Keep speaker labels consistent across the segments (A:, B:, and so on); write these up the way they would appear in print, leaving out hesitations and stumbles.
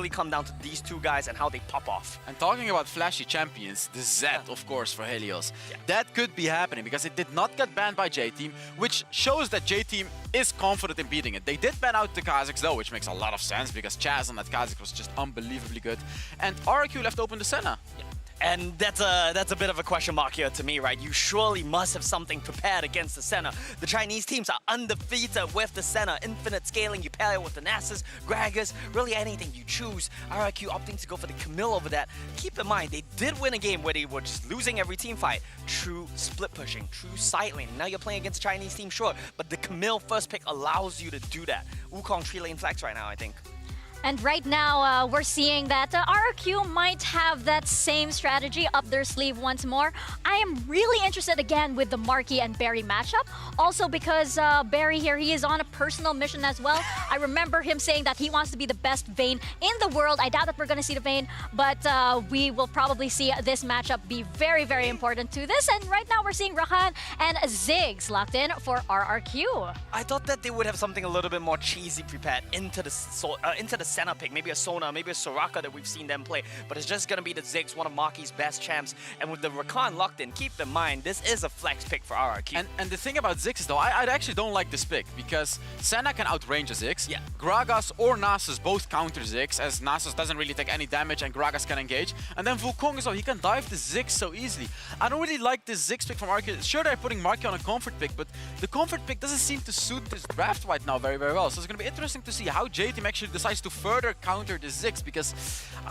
A: really come down to these two guys and how they pop off.
B: And talking about flashy champions, the Z, of course, for Helios.
A: Yeah.
B: That could be happening because it did not get banned by J-Team, which shows that J-Team is confident in beating it. They did ban out the Kazakhs though, which makes a lot of sense because Chaz on that Kazakh was just unbelievably good. And RRQ left open the Senna.
A: Yeah. And that's a bit of a question mark here to me, right? You surely must have something prepared against the Senna. The Chinese teams are undefeated with the Senna. Infinite scaling, you pair it with the Nasus, Gragas, really anything you choose. RRQ opting to go for the Camille over that. Keep in mind, they did win a game where they were just losing every team fight. True split pushing, true side lane. Now you're playing against a Chinese team, sure, but the Camille first pick allows you to do that. Wukong 3-lane flex right now, I think.
C: And right now, we're seeing that RRQ might have that same strategy up their sleeve once more. I am really interested again with the Marky and Barry matchup. Also because Barry here, he is on a personal mission as well. I remember him saying that he wants to be the best Vayne in the world. I doubt that we're going to see the Vayne, but we will probably see this matchup be very, very important to this. And right now, we're seeing Rakan and Ziggs locked in for RRQ.
A: I thought that they would have something a little bit more cheesy prepared into the Senna pick, maybe a Sona, maybe a Soraka that we've seen them play, but it's just going to be the Ziggs, one of Marky's best champs, and with the Rakan locked in, keep in mind, this is a flex pick for RRQ.
B: And the thing about Ziggs is though, I actually don't like this pick, because Senna can outrange a Ziggs,
A: yeah.
B: Gragas or Nasus both counter Ziggs, as Nasus doesn't really take any damage and Gragas can engage, and then Wukong as well, he can dive the Ziggs so easily. I don't really like this Ziggs pick from RRQ. Sure, they're putting Marky on a comfort pick, but the comfort pick doesn't seem to suit this draft right now very, very well, so it's going to be interesting to see how J-Team actually decides to further counter the Ziggs, because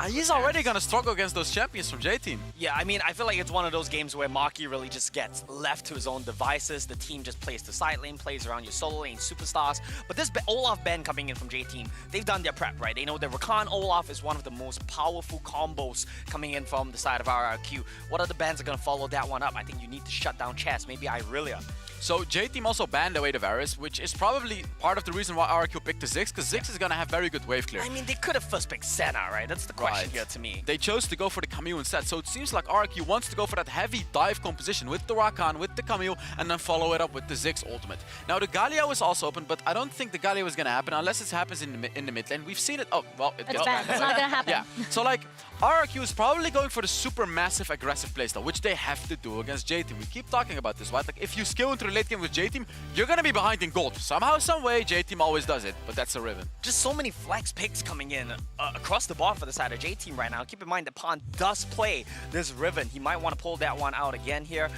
B: he's already going to struggle against those champions from J-Team.
A: Yeah, I mean, I feel like it's one of those games where Marky really just gets left to his own devices. The team just plays the side lane, plays around your solo lane superstars. But this Olaf ban coming in from J-Team, they've done their prep, right? They know that Rakan Olaf is one of the most powerful combos coming in from the side of RRQ. What other bans are going to follow that one up? I think you need to shut down Chess, maybe Irelia.
B: So J-Team also banned away the Varus, which is probably part of the reason why RRQ picked the Ziggs, because Ziggs is going to have very good wave clear.
A: I mean, they could have first picked Senna, right? That's the question here to me.
B: They chose to go for the Camille instead, so it seems like RRQ wants to go for that heavy dive composition with the Rakan, with the Camille, and then follow it up with the Ziggs ultimate. Now the Galio is also open, but I don't think the Galio is going to happen unless it happens in the mid lane. We've seen it. Oh, well, it gets
C: banned. It's not going to happen.
B: Yeah. So like, RRQ is probably going for the super massive aggressive playstyle, which they have to do against J-Team. We keep talking about this, right? Like, if you skill into the late game with J-Team, you're gonna be behind in gold. Somehow, some way, J-Team always does it, but that's a Riven.
A: Just so many flex picks coming in across the board for the side of J-Team right now. Keep in mind that Pond does play this Riven. He might want to pull that one out again here.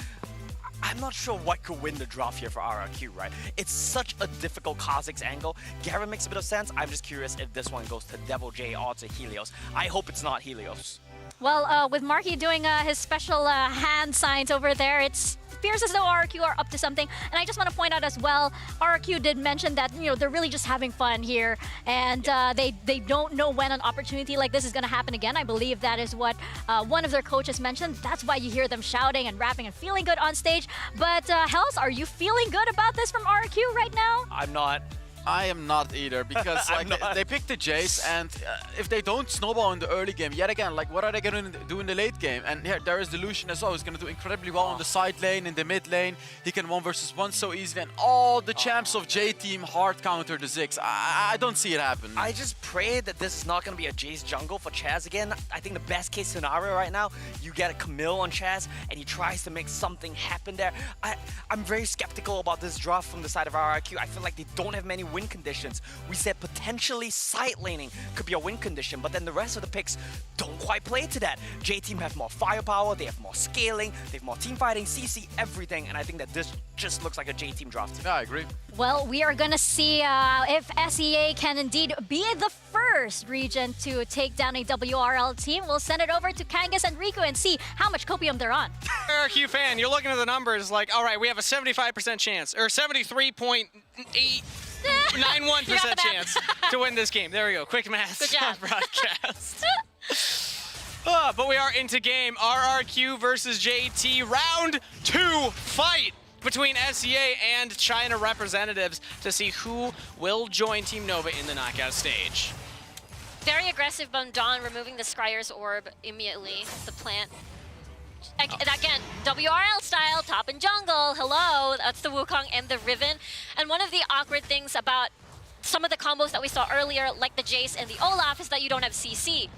A: I'm not sure what could win the draft here for RRQ, right? It's such a difficult Kazakhs angle. Garen makes a bit of sense. I'm just curious if this one goes to Devil J or to Helios. I hope it's not Helios.
C: Well, with Marky doing his special hand signs over there, it appears as though RRQ are up to something. And I just want to point out as well, RRQ did mention that, you know, they're really just having fun here, and they don't know when an opportunity like this is going to happen again. I believe that is what one of their coaches mentioned. That's why you hear them shouting and rapping and feeling good on stage. But Hells, are you feeling good about this from RRQ right now?
A: I'm not.
B: I am not either, because like they picked the Jace, and if they don't snowball in the early game, yet again, like what are they going to do in the late game? And here there is the Lucian as well, who's going to do incredibly well on the side lane, in the mid lane. He can 1 versus 1 so easily, and all the champs of J-Team hard counter the Ziggs. I don't see it happen.
A: I just pray that this is not going to be a Jace jungle for Chaz again. I think the best case scenario right now, you get a Camille on Chaz, and he tries to make something happen there. I'm very skeptical about this draft from the side of RRQ. I feel like they don't have many win conditions. We said potentially side laning could be a win condition, but then the rest of the picks don't quite play to that. J-Team have more firepower, they have more scaling, they have more team fighting, CC, everything, and I think that this just looks like a J-Team draft.
B: Yeah, I agree.
C: Well, we are going to see if SEA can indeed be the first region to take down a WRL team. We'll send it over to Kangas and Riku and see how much copium they're on.
D: RRQ fan, you're looking at the numbers like, all right, we have a 75% chance, or 73.891% chance to win this game. There we go. Quick math.
C: Good job.
D: Broadcast. But we are into game. RRQ versus JT. Round 2 fight between SEA and China representatives to see who will join Team Nova in the knockout stage.
E: Very aggressive on Dawn, removing the Scryer's orb immediately. The plant. Again, WRL style, top and jungle. Hello, that's the Wukong and the Riven. And one of the awkward things about some of the combos that we saw earlier, like the Jace and the Olaf, is that you don't have CC.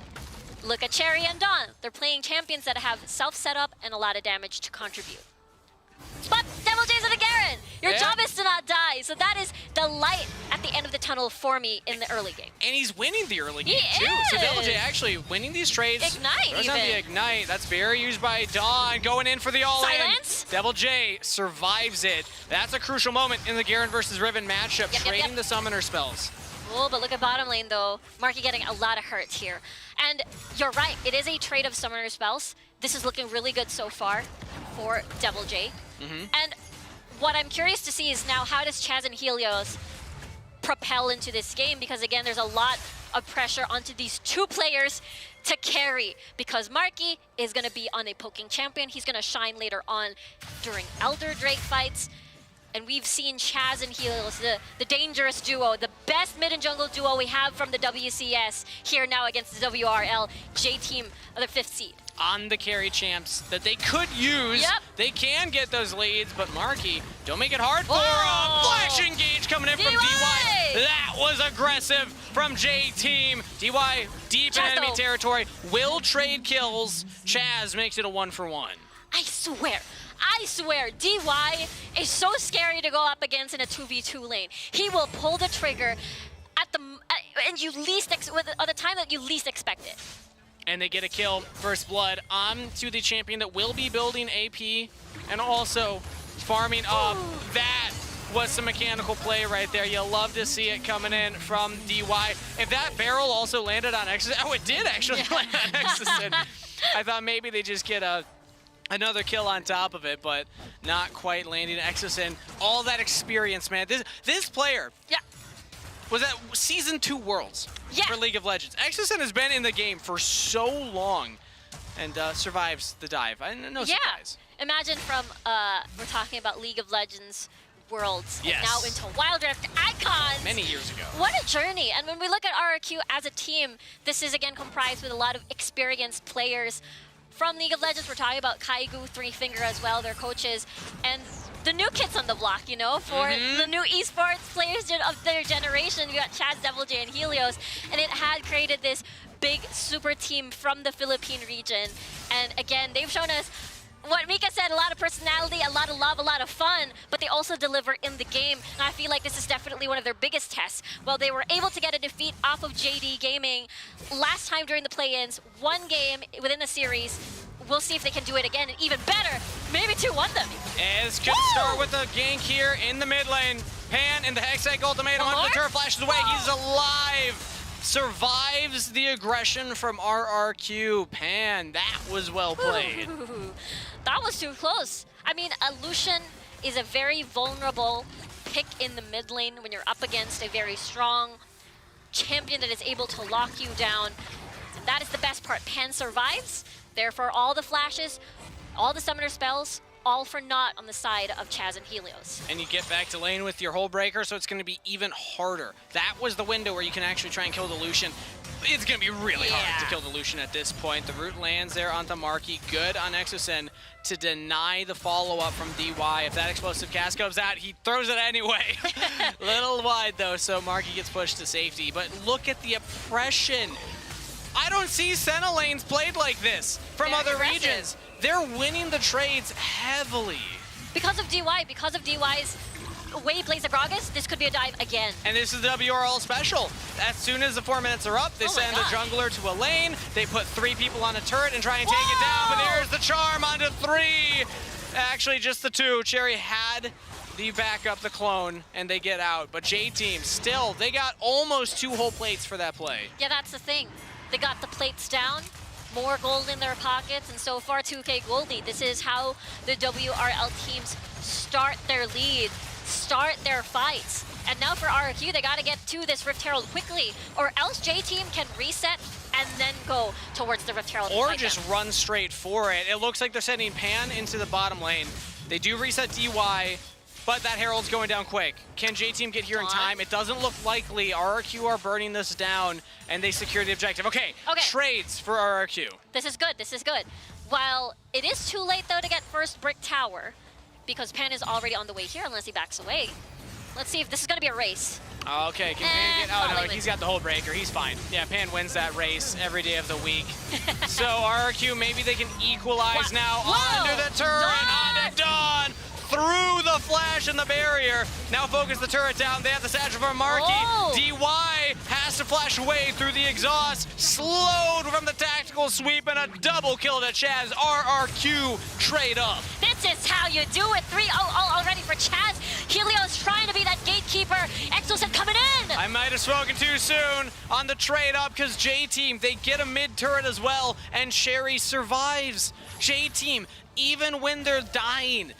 E: Look at Cherry and Dawn. They're playing champions that have self-setup and a lot of damage to contribute. But Devil J's and the Garen, your job is to not die. So that is the light at the end of the tunnel for me in the early game.
D: And he's winning the early game
E: He
D: too. So Devil J
E: is.
D: actually winning these trades.
E: Ignite
D: There's not
E: even.
D: the Ignite. That's barrier used by Dawn. Going in for the all-in.
E: Silence.
D: Devil J survives it. That's a crucial moment in the Garen versus Riven matchup,
E: Yep,
D: trading the summoner spells.
E: Oh, but look at bottom lane though. Marky getting a lot of hurt here. And you're right, it is a trade of summoner spells. This is looking really good so far for Devil J. And what I'm curious to see is now how does Chaz and Helios propel into this game? Because again, there's a lot of pressure onto these two players to carry, because Marky is going to be on a poking champion. He's going to shine later on during Elder Drake fights. And we've seen Chaz and Helios, the dangerous duo, the best mid and jungle duo we have from the WCS here now against the WRL J-Team of the 5th seed.
D: On the carry champs that they could use.
E: Yep.
D: They can get those leads, but Marky, don't make it hard for
E: Oh.
D: him. Flash engage coming in from
E: DY.
D: DY. That was aggressive from J-Team. DY deep in
E: Chaz,
D: enemy
E: though.
D: territory. Will trade kills. Chaz makes it a 1-for-1.
E: I swear, DY is so scary to go up against in a 2v2 lane. He will pull the trigger at the time that you least expect it.
D: And they get a kill, first blood, on to the champion that will be building AP and also farming up. That was some mechanical play right there. You'll love to see it coming in from DY. If that barrel also landed on Exodus, oh, it did actually land on Exodus. I thought maybe they just get another kill on top of it, but not quite landing Exodus in. All that experience, man. This player,
E: Yeah.
D: was at Season 2 Worlds for League of Legends. Exodus has been in the game for so long and survives the dive. No surprise.
E: Imagine from, we're talking about League of Legends Worlds,
D: Yes.
E: and now into Wild Rift Icons.
D: Many years ago.
E: What a journey. And when we look at RRQ as a team, this is again comprised with a lot of experienced players from League of Legends. We're talking about Kaigu, Three Finger as well, their coaches, and the new kids on the block, you know, for the new esports players of their generation. We got Chaz, Devil J, and Helios, and it had created this big super team from the Philippine region. And again, they've shown us what Mika said, a lot of personality, a lot of love, a lot of fun, but they also deliver in the game. And I feel like this is definitely one of their biggest tests. Well, they were able to get a defeat off of JD Gaming last time during the play-ins, one game within the series. We'll see if they can do it again, and even better, maybe 2-1 them.
D: As could start with a gank here in the mid lane. Pan in the Hextech ultimatum
E: One
D: onto the
E: more?
D: turret, flashes away. He's alive. Survives the aggression from RRQ. Pan, that was well played.
E: Ooh, that was too close. I mean, a Lucian is a very vulnerable pick in the mid lane when you're up against a very strong champion that is able to lock you down. And that is the best part. Pan survives. Therefore, all the flashes, all the summoner spells, all for naught on the side of Chaz and Helios.
D: And you get back to lane with your hull breaker, so it's going to be even harder. That was the window where you can actually try and kill the Lucian. It's going to be really hard to kill the Lucian at this point. The root lands there onto Marky. Good on Exosen to deny the follow-up from DY. If that explosive cast comes out, he throws it anyway. Little wide, though, so Marky gets pushed to safety. But look at the oppression. I don't see Senna lanes played like this from
E: Very
D: other
E: aggressive.
D: regions. They're winning the trades heavily.
E: Because of DY's way he plays the Gragas, this could be a dive again.
D: And this is the WRL special. As soon as the 4 minutes are up, they
E: Oh my
D: send a
E: gosh.
D: jungler to a lane. They put 3 people on a turret and try and take it down. But there's the charm onto 3. Actually, just the 2. Cherry had the backup, the clone, and they get out. But J-Team still, they got almost 2 whole plates for that play.
E: Yeah, that's the thing. They got the plates down, more gold in their pockets, and so far 2K Goldie. This is how the WRL teams start their lead, start their fights. And now for RRQ, they gotta get to this Rift Herald quickly, or else J-Team can reset and then go towards the Rift Herald.
D: Or
E: fight
D: just
E: them.
D: run straight for it. It looks like they're sending Pan into the bottom lane. They do reset DY, but that Herald's going down quick. Can J-Team get here in time? It doesn't look likely. RRQ are burning this down, and they secure the objective. Okay, trades for RRQ.
E: This is good, this is good. While it is too late, though, to get first brick tower, because Pan is already on the way here, unless he backs away. Let's see if this is gonna be a race.
D: Okay, can Pan get... Oh, no, he's got the whole breaker. He's fine. Yeah, Pan wins that race every day of the week. So RRQ, maybe they can equalize now.
E: Whoa.
D: Onto the turret, onto Dawn. Through the flash and the barrier. Now focus the turret down. They have the satchel from Marky.
E: Oh.
D: DY has to flash away through the exhaust. Slowed from the tactical sweep and a double kill to Chaz. RRQ trade up.
E: This is how you do it. 3-0 already for Chaz. Helios trying to be that gatekeeper. Exoset coming in.
D: I might have spoken too soon on the trade up because J-Team, they get a mid turret as well, and Sherry survives. J-Team, even when they're dying,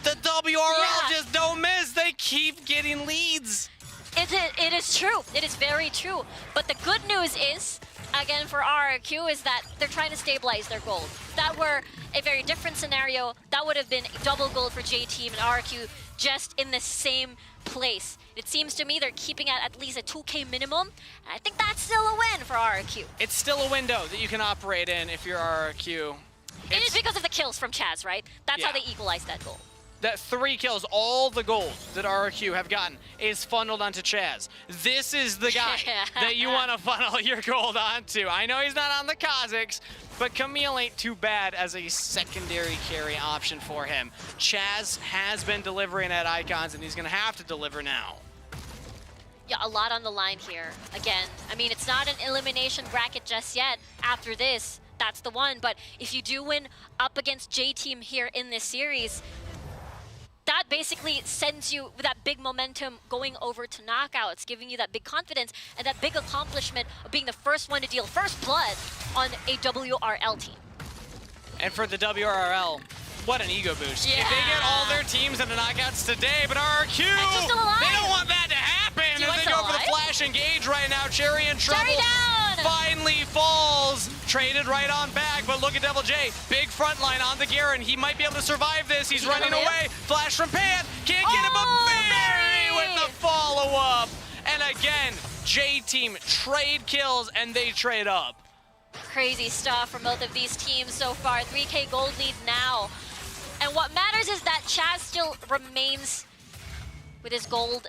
D: the WRL just don't miss. They keep getting leads.
E: It is true. It is very true. But the good news is, again for RRQ, is that they're trying to stabilize their gold. If that were a very different scenario, that would have been double gold for J-Team and RRQ just in the same place. It seems to me they're keeping at least a 2K minimum. And I think that's still a win for RRQ.
D: It's still a window that you can operate in if you're RRQ.
E: It is because of the kills from Chaz, right? That's how they equalize that goal.
D: That 3 kills, all the gold that RRQ have gotten is funneled onto Chaz. This is the guy that you want to funnel your gold onto. I know he's not on the Kazakhs, but Camille ain't too bad as a secondary carry option for him. Chaz has been delivering at Icons, and he's going to have to deliver now.
E: Yeah, a lot on the line here. Again, I mean, it's not an elimination bracket just yet. After this, that's the one. But if you do win up against J-Team here in this series, that basically sends you with that big momentum going over to knockouts, giving you that big confidence and that big accomplishment of being the first one to deal first blood on a WRL team.
D: And for the WRL, what an ego boost.
E: Yeah.
D: If they get all their teams into knockouts today, but RRQ,
E: Exo's still alive.
D: they don't want that to happen.
E: DY's
D: As they
E: still
D: go for the
E: alive?
D: flash engage right now, Cherry in trouble.
E: Cherry down!
D: Finally falls. Traded right on back, but look at Devil J. Big front line on the Garen. He might be able to survive this. He's running away. Flash from Pan. Can't get him, but Barry with the follow-up. And again, J-Team trade kills, and they trade up.
E: Crazy stuff from both of these teams so far. 3K gold lead now. And what matters is that Chaz still remains with his gold.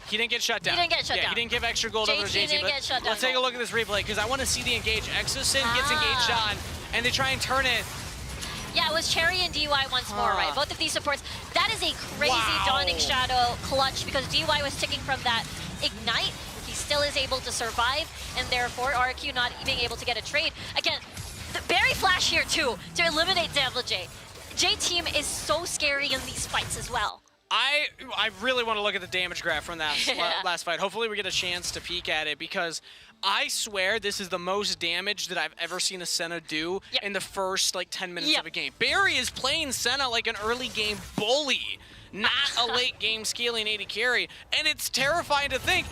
D: He didn't get shut down.
E: He didn't get shut down.
D: He didn't give extra gold over to
E: JT
D: JT.
E: didn't
D: But
E: get shut down
D: let's take a
E: gold.
D: look at this replay because I want to see the engage. Exosin gets engaged on, and they try and turn it.
E: Yeah, it was Cherry and DY once more, right? Both of these supports. That is a crazy Dawning Shadow clutch because DY was ticking from that Ignite. He still is able to survive, and therefore RRQ not being able to get a trade. Again, the Barry Flash here too to eliminate Devil J. J-Team is so scary in these fights as well.
D: I really want to look at the damage graph from that last fight. Hopefully we get a chance to peek at it because I swear this is the most damage that I've ever seen a Senna do in the first like 10 minutes of a game. Barry is playing Senna like an early game bully, not a late game scaling 80 carry, and it's terrifying to think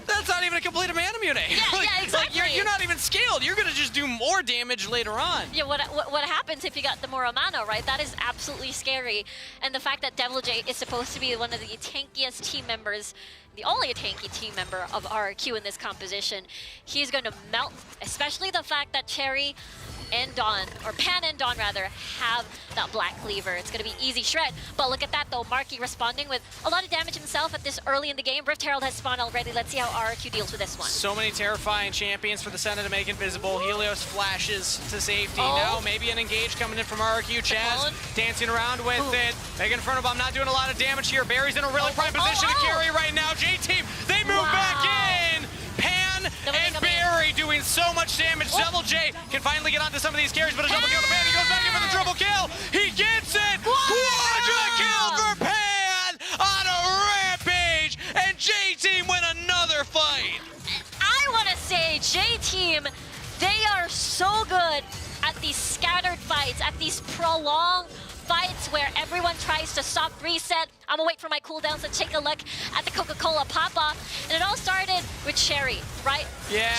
D: that's not even a complete mana mune.
E: Yeah, exactly.
D: Like you're not even scaled. You're gonna just do more damage later on.
E: Yeah, what happens if you got the more mana, right? That is absolutely scary. And the fact that Devil J is supposed to be one of the tankiest team members, the only tanky team member of RRQ in this composition, he's going to melt, especially the fact that Cherry and Dawn, or Pan and Dawn rather, have that Black Cleaver. It's going to be easy shred. But look at that though, Marky responding with a lot of damage himself at this early in the game. Rift Herald has spawned already. Let's see how RRQ deals with this one.
D: So many terrifying champions for the Senna to make invisible. Helios flashes to safety. Now maybe an engage coming in from RRQ. Chaz dancing around with it. Megan Inferno Bomb not doing a lot of damage here. Barry's in a really prime position to carry right now. J-Team, they move back in. Pan and Barry doing so much damage. Double J can finally get onto some of these carries, but a double kill to Pan. He goes back in for the triple kill. He gets it. Quadra kill for Pan on a rampage. And J-Team win another fight.
E: I want to say J-Team, they are so good at these scattered fights, at these prolonged fights where everyone tries to stop reset. I'm gonna wait for my cooldowns to take a look at the Coca-Cola Papa. And it all started with Cherry, right?
D: Yeah.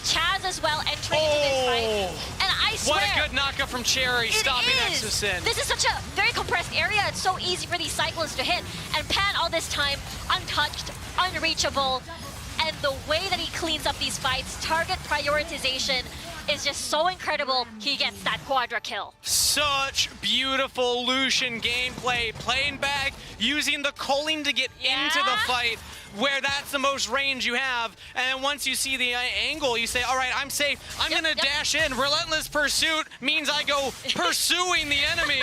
E: Chaz as well entering into this fight. And I swear,
D: what a good knockup from Cherry, stopping Exosin.
E: This is such a very compressed area. It's so easy for these cyclones to hit. And Pan all this time, untouched, unreachable. And the way that he cleans up these fights, target prioritization, is just so incredible. He gets that quadra kill.
D: Such beautiful Lucian gameplay, playing back, using the culling to get into the fight, where that's the most range you have. And then once you see the angle, you say, all right, I'm safe. I'm gonna dash in. Relentless pursuit means I go pursuing the enemy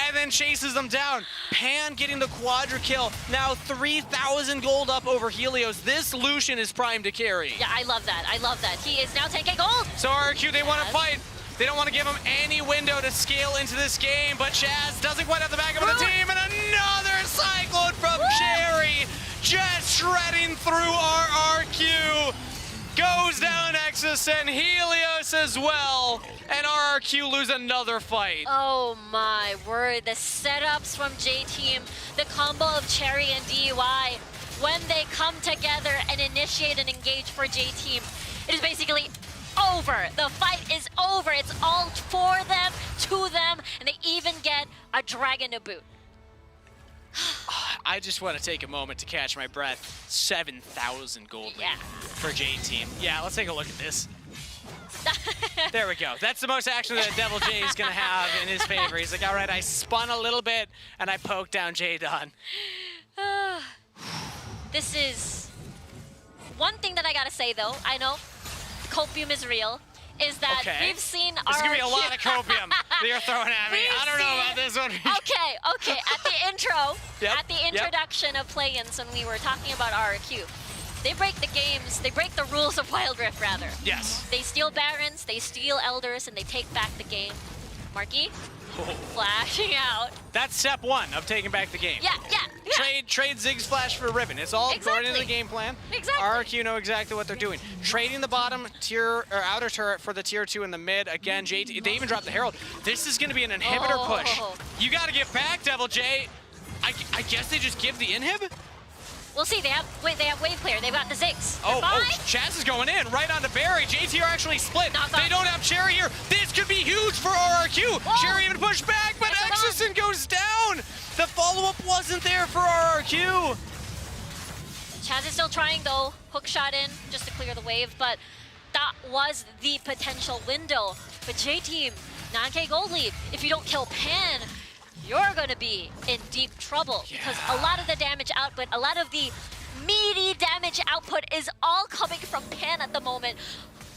D: and then chases them down. Pan getting the quadra kill. Now 3,000 gold up over Helios. This Lucian is primed to carry.
E: Yeah, I love that. I love that. He is now 10k gold.
D: So RRQ, they want to fight. They don't want to give him any window to scale into this game, but Chaz doesn't quite have the backup of the team, and another cyclone from Cherry, just shredding through RRQ. Goes down Exus and Helios as well, and RRQ lose another fight.
E: Oh my word, the setups from J-Team, the combo of Cherry and DUI, when they come together and initiate and engage for J-Team, it is basically over. The fight is over. It's all for them, to them, and they even get a dragon to boot.
D: I just want to take a moment to catch my breath. 7,000 gold lead for J-Team. Yeah, let's take a look at this. There we go. That's the most action that Devil J is going to have in his favor. He's like, all right, I spun a little bit, and I poked down J-Don.
E: This is... One thing that I gotta say, though, I know copium is real, is that we've seen RRQ...
D: There's going to be a lot of copium that you're throwing at me. I don't know about this one.
E: Okay. At the intro, at the introduction of play-ins, when we were talking about RRQ, they break the games, they break the rules of Wild Rift, rather.
D: Yes.
E: They steal Barons, they steal Elders, and they take back the game. Marky, flashing out.
D: That's step one of taking back the game.
E: Yeah.
D: Trade Ziggs Flash for Ribbon. It's all according to the game plan.
E: Exactly.
D: RRQ know exactly what they're doing. Trading the bottom tier or outer turret for the tier 2 in the mid. Again, they even dropped the Herald. This is going to be an inhibitor push. You got to get back, Devil J. I guess they just give the inhib?
E: We'll see. They have wave clear. They've got the Ziggs.
D: Chaz is going in right onto Barry. JT are actually split. They don't have Cherry here. This could be huge for RRQ. Cherry even pushed back, but Exison goes down. The follow-up wasn't there for RRQ.
E: Chaz is still trying, though. Hook shot in just to clear the wave, but that was the potential window. But J-Team, 9k gold lead. If you don't kill Pan, you're going to be in deep trouble because a lot of the damage output, a lot of the meaty damage output is all coming from Pan at the moment.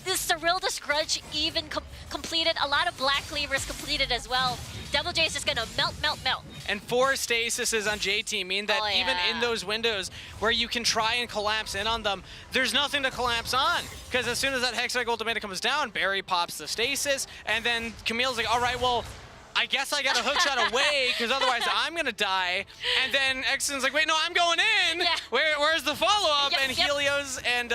E: This Cyrilda's Grudge even completed. A lot of Black Cleavers completed as well. Devil J is just going to melt.
D: And 4 stasises on J-Team mean that even in those windows where you can try and collapse in on them, there's nothing to collapse on. Because as soon as that Hexag Ultimate comes down, Barry pops the stasis, and then Camille's like, all right, well, I guess I got a hook shot away because otherwise I'm gonna die. And then Exon's like, wait, no, I'm going in. Where's the follow-up? And Helios and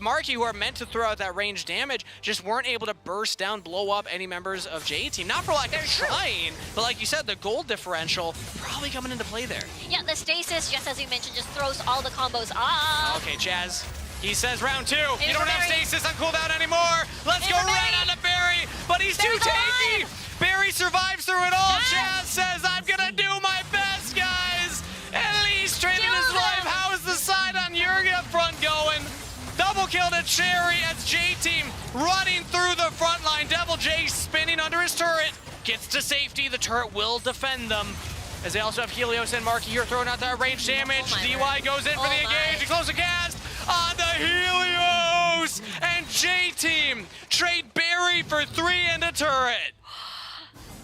D: Marky, who are meant to throw out that range damage, just weren't able to burst down, blow up any members of J-Team. Not for lack of trying, but like you said, the gold differential probably coming into play there.
E: Yeah, the stasis, just as you mentioned, just throws all the combos off.
D: Okay, Chaz. He says round 2. You don't have stasis on cooldown anymore. Let's go right on to Barry, but he's too tanky. Barry survives through it all. Chaz says, I'm gonna do my best, guys. At least trading his life. How is the side on Yurga front going? Double kill to Cherry as J-Team running through the front line. Devil J spinning under his turret. Gets to safety. The turret will defend them. As they also have Helios and Marky here throwing out that range damage. DY goes in for the engage. Close the cast on the Helios. And J-Team trade Barry for 3 and a turret.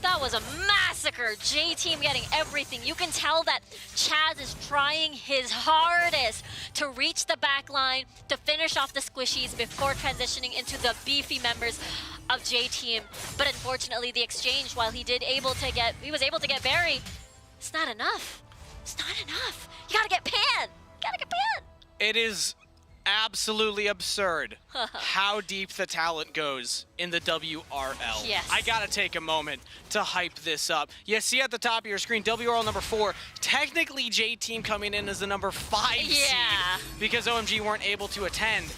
E: That was a massacre. J-Team getting everything. You can tell that Chaz is trying his hardest to reach the back line, to finish off the squishies before transitioning into the beefy members of J-Team. But unfortunately, the exchange, while he was able to get Barry, it's not enough. It's not enough. You gotta get Pan.
D: It is absolutely absurd how deep the talent goes in the WRL.
E: Yes.
D: I gotta take a moment to hype this up. You see at the top of your screen, WRL number 4. Technically, J-Team coming in as the number 5 seed because OMG weren't able to attend.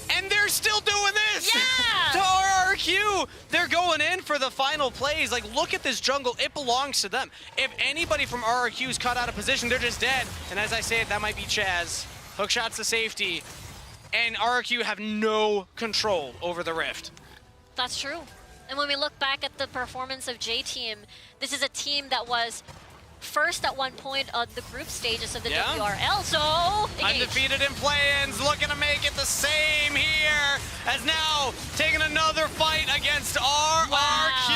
D: And they're still doing this! To RRQ! They're going in for the final plays. Like, look at this jungle. It belongs to them. If anybody from RRQ is cut out of position, they're just dead. And as I say it, that might be Chaz. Hook shots to safety. and RRQ have no control over the Rift.
E: That's true. And when we look back at the performance of J-Team, this is a team that was first at one point on the group stages of the WRL, so engage.
D: Undefeated in play-ins, looking to make it the same here, as now taking another fight against RRQ,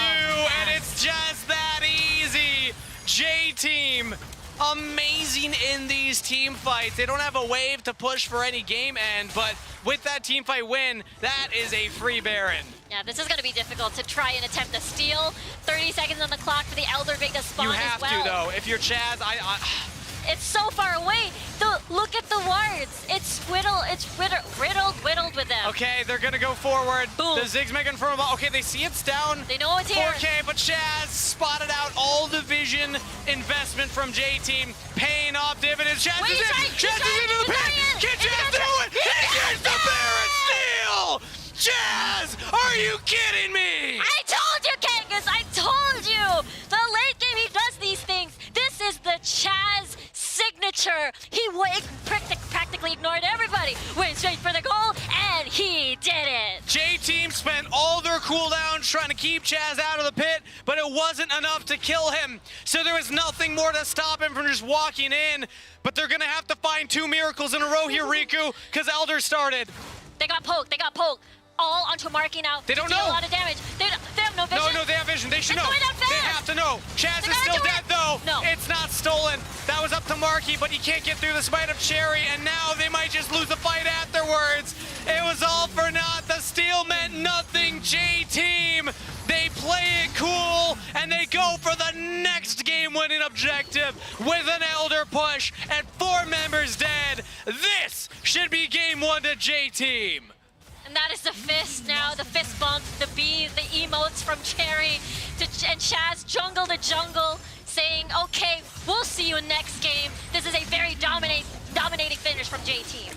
D: and it's just that easy. J-Team, amazing in these team fights. They don't have a wave to push for any game end, but with that team fight win, that is a free Baron.
E: Yeah, this is going to be difficult to try and attempt a steal. 30 seconds on the clock for the Elder Big to spawn
D: You
E: as
D: have
E: well.
D: to, though. If you're Chaz,
E: It's so far away. Look at the wards. It's riddled with them.
D: Okay, they're gonna go forward.
E: Boom.
D: The Ziggs making from above. Okay, they see it's down.
E: They know it's here.
D: 4K, but Chaz spotted out all the vision investment from J-Team, paying off dividends. Chaz
E: Wait,
D: is in. Chaz is into the pit. Can Chaz do it? He gets the Baron steal! Chaz, are you kidding me?
E: I told you, Kangas! I told you! The late game, he does these things. This is the Chaz signature. He practically ignored everybody. Went straight for the goal, and he did it.
D: J-Team spent all their cooldowns trying to keep Chaz out of the pit, but it wasn't enough to kill him. So there was nothing more to stop him from just walking in. But they're gonna have to find 2 miracles in a row here, Riku, because Elder started.
E: They got poked. All onto Marky now.
D: They don't
E: to deal
D: know.
E: a lot of damage. They have no vision.
D: No, they have vision. They should
E: It's
D: know.
E: going down fast.
D: They have to know. Chaz
E: They
D: is
E: gotta
D: still
E: do
D: dead,
E: it.
D: though.
E: No.
D: It's not stolen. That was up to Marky, but he can't get through the smite of Cherry, and now they might just lose the fight afterwards. It was all for naught. The steal meant nothing. J-Team, they play it cool, and they go for the next game-winning objective with an Elder push and 4 members dead. This should be game 1 to J-Team.
E: And that is the fist now, the fist bump, the B, the emotes from Cherry and Chaz, jungle to jungle, saying, okay, we'll see you in next game. This is a very dominating finish from J-Team.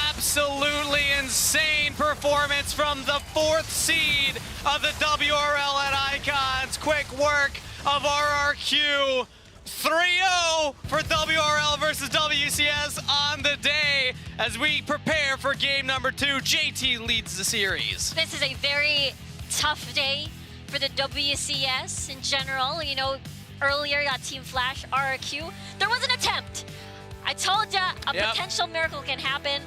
D: Absolutely insane performance from the 4th seed of the WRL at Icons. Quick work of RRQ. 3-0 for WRL versus WCS on the day as we prepare for game number 2. JT leads the series.
E: This is a very tough day for the WCS in general. You know, earlier got Team Flash, RRQ. There was an attempt. I told ya, a potential miracle can happen.